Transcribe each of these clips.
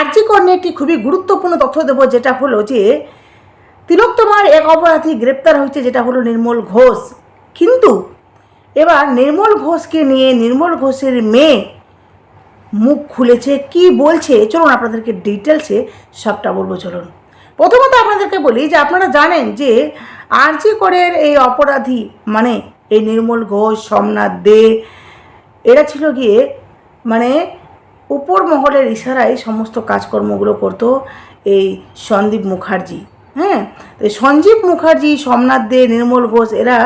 আরজি কর নিয়ে একটি খুবই গুরুত্বপূর্ণ তথ্য দেব, যেটা হলো যে তিলোত্তমার এক অপরাধী গ্রেপ্তার হয়েছে, যেটা হলো নির্মল ঘোষ। কিন্তু এবার নির্মল ঘোষকে নিয়ে নির্মল ঘোষের মেয়ে মুখ খুলেছে, কি বলছে চলুন আপনাদেরকে ডিটেলসে সবটা বলবো। চলুন প্রথমত আপনাদেরকে বলি যে আপনারা জানেন যে আরজি করের এই অপরাধী মানে এই নির্মল ঘোষ, সোমনাথ দে, এরা ছিল গিয়ে মানে উপর মহলের ইশারায় সমস্ত কাজকর্মগুলো করতো এই সন্দীপ মুখার্জি। হ্যাঁ, তো সঞ্জীব মুখার্জি, সোমনাথ দে, নির্মল ঘোষ এরা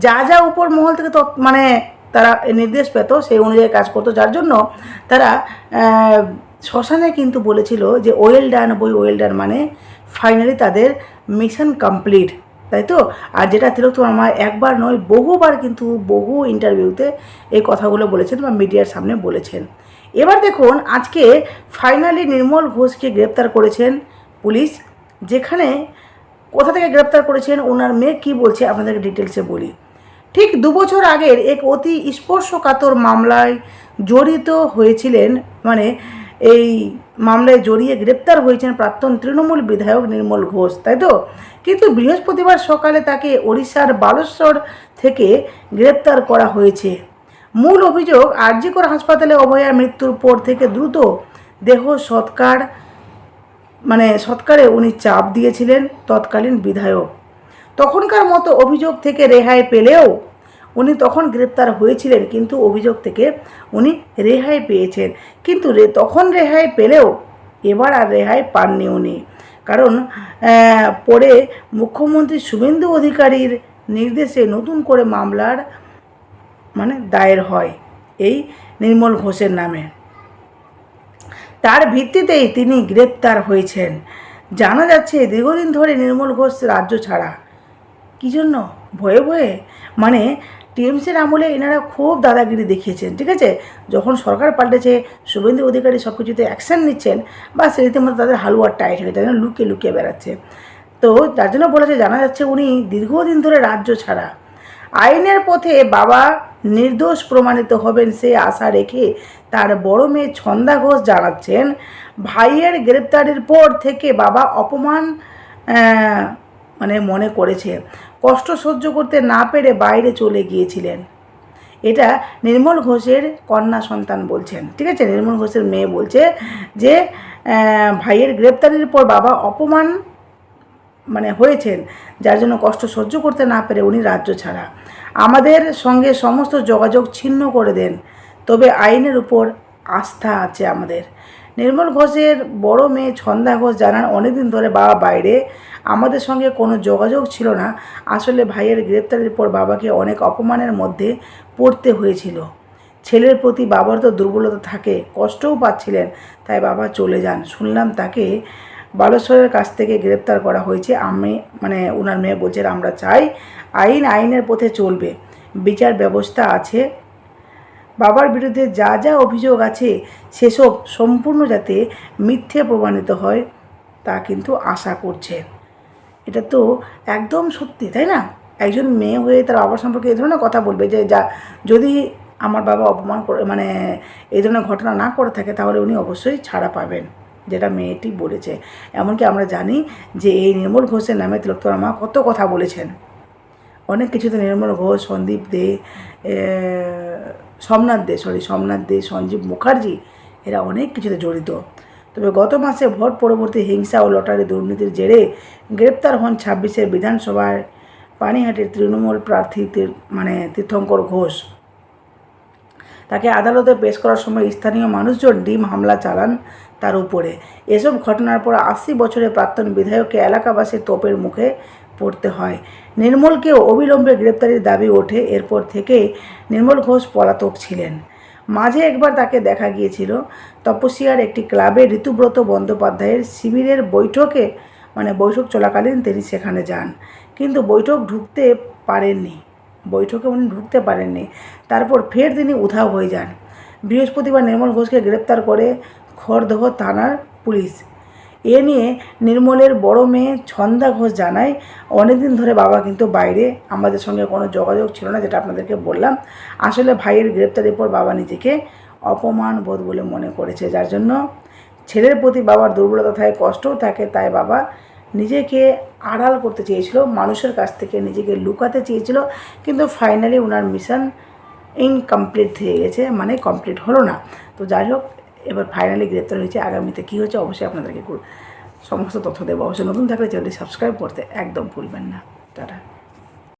যা যা উপর মহল থেকে মানে তারা নির্দেশ পেত সেই অনুযায়ী কাজ করতো, যার জন্য তারা শ্মশানে কিন্তু বলেছিল যে ওয়েল ডান বই ওয়েল ডান, মানে ফাইনালি তাদের মিশন কমপ্লিট, তাই তো। আর যেটা তিলোত্তমা একবার নয় বহুবার কিন্তু বহু ইন্টারভিউতে এই কথাগুলো বলেছেন বা মিডিয়ার সামনে বলেছেন। এবার দেখুন আজকে ফাইনালি নির্মল ঘোষকে গ্রেপ্তার করেছেন পুলিশ। যেখানে কোথা থেকে গ্রেপ্তার করেছেন, ওনার মেয়ে কী বলছে আপনাদেরকে ডিটেলসে বলি। ঠিক 2 বছর আগের এক অতি স্পর্শকাতর মামলায় জড়িত হয়েছিলেন, মানে এই মামলায় জড়িয়ে গ্রেপ্তার হয়েছেন প্রাক্তন তৃণমূল বিধায়ক নির্মল ঘোষ, তাই তো। কিন্তু বৃহস্পতিবার সকালে তাকে ওড়িশার বালেশ্বর থেকে গ্রেপ্তার করা হয়েছে। মূল অভিযোগ, আরজি কর হাসপাতালে অভয়ার মৃত্যুর পর থেকে দ্রুত দেহ সৎকারে উনি চাপ দিয়েছিলেন তৎকালীন বিধায়ক। তখনকার মতো অভিযোগ থেকে রেহাই পেলেও উনি তখন গ্রেপ্তার হয়েছিলেন, কিন্তু অভিযোগ থেকে উনি রেহাই পেয়েছেন। কিন্তু তখন রেহাই পেলেও এবার আর রেহাই পাননি উনি, কারণ পরে মুখ্যমন্ত্রী শুভেন্দু অধিকারীর নির্দেশে নতুন করে মামলার দায়ের হয় এই নির্মল ঘোষের নামে। তার ভিত্তিতেই তিনি গ্রেপ্তার হয়েছেন। জানা যাচ্ছে দীর্ঘদিন ধরে নির্মল ঘোষ রাজ্য ছাড়া। কী জন্য? ভয়ে ভয়ে, টিএমসির আমলে এনারা খুব দাদাগিরি দেখিয়েছেন, ঠিক আছে। যখন সরকার পাল্টেছে শুভেন্দু অধিকারী সব কিছুতে অ্যাকশান নিচ্ছেন, বা সেই রীতিমতো তাদের হালুয়া টাইট হয়ে তাদের লুকিয়ে লুকিয়ে বেড়াচ্ছে। তো যার জন্য বলেছে, জানা যাচ্ছে উনি দীর্ঘদিন ধরে রাজ্য ছাড়া। আইনের পথে বাবা নির্দোষ প্রমাণিত হবেন সেই আশা রেখে তার বড় মেয়ে ছন্দা ঘোষ জানাচ্ছেন, ভাইয়ের গ্রেপ্তারের পর থেকে বাবা অপমান মনে করেছে, কষ্ট সহ্য করতে না পেরে বাইরে চলে গিয়েছিলেন। এটা নির্মল ঘোষের কন্যা সন্তান বলছেন, ঠিক আছে। নির্মল ঘোষের মেয়ে বলছে যে ভাইয়ের গ্রেপ্তারের পর বাবা অপমান হয়েছেন, যার জন্য কষ্ট সহ্য করতে না পেরে উনি রাজ্য ছাড়া। আমাদের সঙ্গে সমস্ত যোগাযোগ ছিন্ন করে দেন, তবে আইনের উপর আস্থা আছে আমাদের। নির্মল ঘোষের বড় মেয়ে ছন্দা ঘোষ জানান, অনেকদিন ধরে বাবা বাইরে, আমাদের সঙ্গে কোনো যোগাযোগ ছিল না। আসলে ভাইয়ের গ্রেপ্তারের পর বাবাকে অনেক অপমানের মধ্যে পড়তে হয়েছিল। ছেলের প্রতি বাবার তো দুর্বলতা থাকে, কষ্টও পাচ্ছিলেন, তাই বাবা চলে যান। শুনলাম তাকে বালেশ্বরের কাছ থেকে গ্রেপ্তার করা হয়েছে। আমি ওনার মেয়ে বলছেন, আমরা চাই আইনের পথে চলবে, বিচার ব্যবস্থা আছে। বাবার বিরুদ্ধে যা যা অভিযোগ আছে সেসব সম্পূর্ণ যাতে মিথ্যে প্রমাণিত হয় তা কিন্তু আশা করছেন। এটা তো একদম সত্যি, তাই না? একজন মেয়ে হয়ে তার বাবার সম্পর্কে এই ধরনের কথা বলবে যে যদি আমার বাবা অপমান করে এই ধরনের ঘটনা না করে থাকে, তাহলে উনি অবশ্যই ছাড়া পাবেন, যেটা মেয়েটি বলেছে। এমনকি আমরা জানি যে এই নির্মল ঘোষের নামে তিলোত্তমা কত কথা বলেছেন, অনেক কিছুতে। নির্মল ঘোষ, সন্দীপ দে, সোমনাথ দে, সঞ্জীব মুখার্জি, এরা অনেক কিছুতে জড়িত। তবে গত মাসে ভোট পরবর্তী হিংসা ও লটারি দুর্নীতির জেরে গ্রেপ্তার হন 26-এর বিধানসভার পানিহাটির তৃণমূল প্রার্থী তীর্থঙ্কর ঘোষ। তাকে আদালতে পেশ করার সময় স্থানীয় মানুষজন ডিম হামলা চালান তার উপরে। এসব ঘটনার পর 80 বছরের প্রাক্তন বিধায়ককে এলাকাবাসীর তোপের মুখে পড়তে হয়। নির্মলকেও অবিলম্বে গ্রেপ্তারির দাবি ওঠে। এরপর থেকেই নির্মল ঘোষ পলাতক ছিলেন। মাঝে একবার তাকে দেখা গিয়েছিল তপসিয়ার একটি ক্লাবে ঋতুব্রত বন্দ্যোপাধ্যায়ের শিবিরের বৈঠক চলাকালীন তিনি সেখানে যান, কিন্তু বৈঠকে উনি ঢুকতে পারেননি। তারপর ফের তিনি উধাও হয়ে যান। বৃহস্পতিবার নির্মল ঘোষকে গ্রেপ্তার করে খড়দহ থানার পুলিশ। এ নিয়ে নির্মলের বড় মেয়ে ছন্দা ঘোষ জানায়, অনেকদিন ধরে বাবা কিন্তু বাইরে, আমাদের সঙ্গে কোনো যোগাযোগ ছিল না, যেটা আপনাদেরকে বললাম। আসলে ভাইয়ের গ্রেপ্তারের পর বাবা নিজেকে অপমান বোধ বলে মনে করেছে, যার জন্য ছেলের প্রতি বাবার দুর্বলতা থাকে, কষ্টও থাকে, তাই বাবা নিজেকে আড়াল করতে চেয়েছিল, মানুষের কাছ থেকে নিজেকে লুকাতে চেয়েছিল, কিন্তু ফাইনালি ওনার মিশন ইনকমপ্লিট হয়ে গেছে, মানে কমপ্লিট হলো না। তো যাই হোক, এবার ফাইনালি গ্রেপ্তার হয়েছে। আগামীতে কী হচ্ছে অবশ্যই আপনাদেরকে সমস্ত তথ্য দেবো। অবশ্যই নতুন থাকলে চ্যানেলটি সাবস্ক্রাইব করতে একদম ভুলবেন না। টাটা।